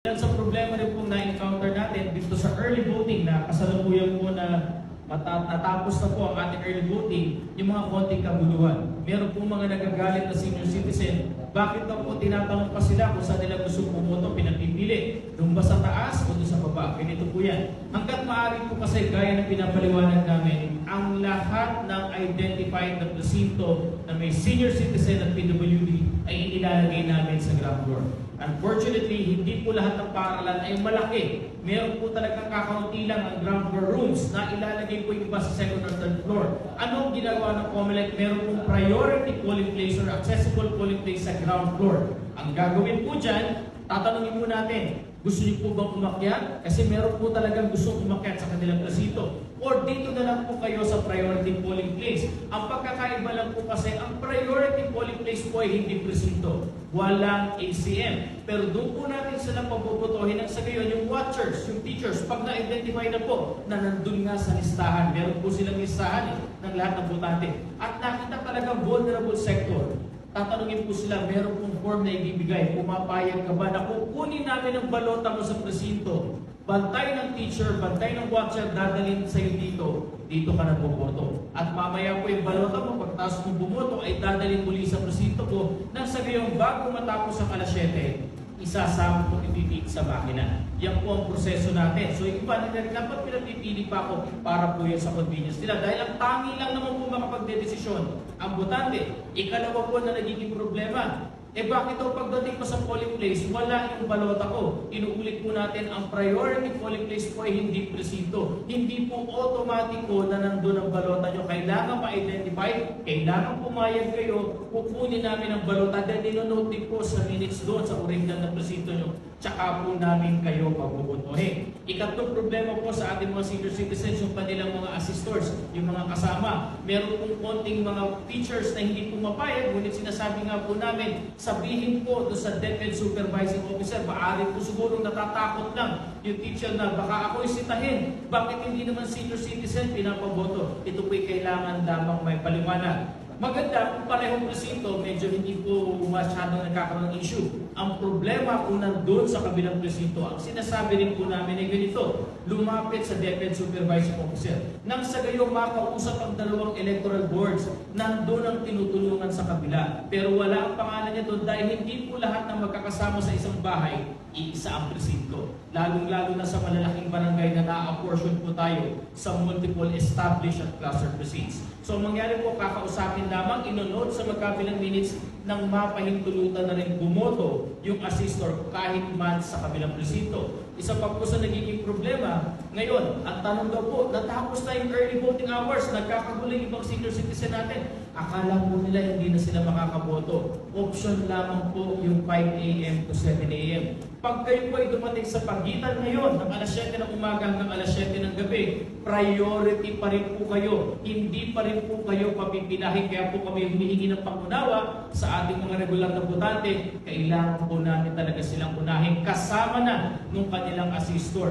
Yan sa problema rin po na-encounter natin dito sa early voting na kasalukuyan po na natapos na po ang ating early voting, yung mga konting kaguluhan. Meron po mga nagagalit na senior citizen, bakit daw po tinatanong pa sila kung saan nila gusto pumoto, pinapipili? Doon ba sa taas o doon sa baba? Ganito po yan. Hanggat maaari po kasi gaya ng pinapaliwanag namin, ang lahat ng identified na presinto na may senior citizen at PWD ay inilalagay namin sa ground floor. Unfortunately, hindi po lahat ng paaralan ay malaki. Meron po talagang kakaunti lang ang ground floor rooms na ilalagay po yung iba sa second or third floor. Anong ginagawa ng COMELEC? Meron pong priority polling place or accessible polling place sa ground floor. Ang gagawin po dyan, tatanungin po natin, gusto niyo po bang umakyat? Kasi meron po talagang gustong umakyat sa kanilang presinto. Or dito na lang po kayo sa priority polling place. Ang pagkakaiba lang po kasi, ang priority polling place po ay hindi presinto. Walang ACM. Pero doon po natin sila pabubutuhin ng sa gayon, yung watchers, yung teachers, pag na-identify na po na nandun nga sa listahan, meron po silang listahan ng lahat ng botante. At nakita talagang vulnerable sector. Tatanungin po sila, meron pong form na ibibigay, pumapayag ka ba na kukunin namin ang balota mo sa presinto? Bantay ng teacher, bantay ng watcher, dadalhin sa'yo dito ka na bumoto. At mamaya po yung balota mo, pagtaas mo bumoto, ay dadalhin muli sa presinto ko, nang sa gayong bago matapos ang alas 7, isasama po ititig sa makina. Yan po ang proseso natin. So yung iba nila, dapat pinapipili pa ako para po yun sa convenience nila. Dahil ang tangi lang naman po makapagdedesisyon ang botante. Ikalawa po na nagiging problema. Bakit daw pagdating pa sa polling place, wala yung balota ko? Inuulit po natin, ang priority polling place po ay hindi presinto. Hindi po automatiko na nandun ang balota nyo. Kailangan ma-identify, kailangan pumayag kayo, kukunin namin ang balota, then inonote din po sa minutes doon sa original na presinto nyo. Tsaka po namin kayo pabubutuhin. Ikatlong problema po sa ating mga senior citizens, yung kanilang mga assistors, yung mga kasama. Meron pong konting mga teachers na hindi pumapayag, ngunit sinasabi nga po namin, sabihin po doon sa DepEd Supervising Officer, maaari po siguro natatakot lang yung teacher na baka ako'y sitahin. Bakit hindi naman senior citizen pinapaboto? Ito po'y kailangan lamang may paliwanag. Maganda kung parehong presinto, medyo hindi po masyadong nagkakaroon ng issue. Ang problema kung nandun sa kabilang presinto, ang sinasabi rin po namin ay ganito, lumapit sa DepEd Supervising Officer. Nang sa gayo makausap ang dalawang electoral boards, nandun ang tinutulungan sa kabila. Pero wala ang pangalan niya doon dahil hindi po lahat ng magkakasama sa isang bahay, iisa ang presinto. Lalong-lalo na sa malalaking barangay na na-apportion po tayo sa multiple established at cluster precincts. So mangyari po, kakausapin lamang, inonote sa magkabilang minutes nang mapahintulutan na rin bumoto yung assistor kahit man sa kabilang presinto. Isa pa po sa nagiging problema, ngayon, ang tanong daw po, natapos na yung early voting hours, nagkakagulo yung ibang senior citizen natin. Akala po nila hindi na sila makakaboto. Option lamang po yung 5 a.m. to 7 a.m. Pag kayo po ay dumating sa pagitan ngayon, ng alas 7 ng umaga hanggang alas 7 ng gabi, priority pa rin po kayo. Hindi pa rin po kayo papipinahin. Kaya po kami humihingi ng pangunawa sa ating mga regular na botante. Kailangan po namin talaga silang unahin kasama na nung kanilang assistor.